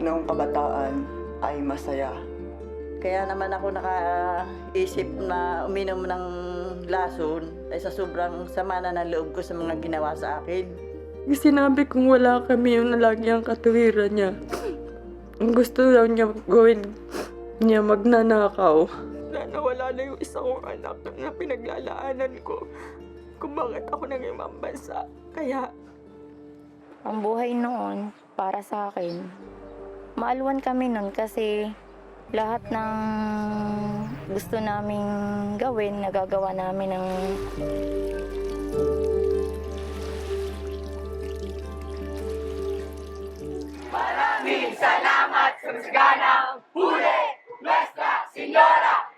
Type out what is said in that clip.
noong kabataan ay masaya. Kaya naman ako nakaisip na uminom ng lason ay sa sobrang sama na ng loob ko sa mga ginawa sa akin. Sinabi kong wala kami yung lagi ang katuwiran niya. Ang gusto daw niya gawin niya magnanakaw. Nawala na yung isa kong anak na pinaglalaanan ko kung bakit ako nang ibang bansa. Kaya Ang buhay noon, para sa akin, maalwan kami noon kasi lahat ng gusto naming gawin, nagagawa namin ng Maraming salamat sa ganang huli, Nuestra Señora